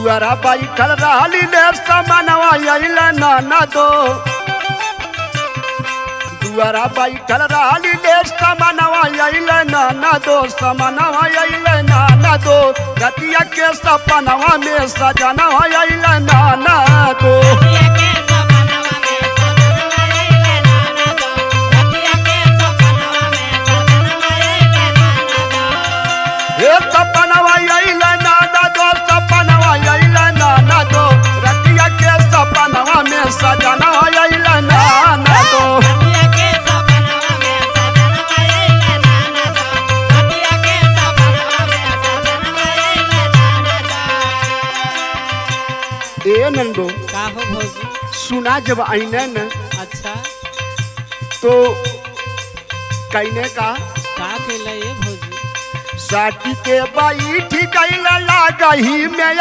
दुआरा बैठल रहली ले समानवा अइल नाना दो दुआरा बैठल रहली ले समानवा अइल नाना दो समानवा अइल नाना दो रतिया के सपनवा में सजनवा अइल नाना दो सपनवा अइल नाना दो सपनवा अइल नाना दो रतिया के सपनवा में सजनवा अइल नाना दो ए नंदो का हो भौजी? सुना जब आईने न अच्छा तो कहने का केला ये भौजी? साटी के बैठ गइल लागही में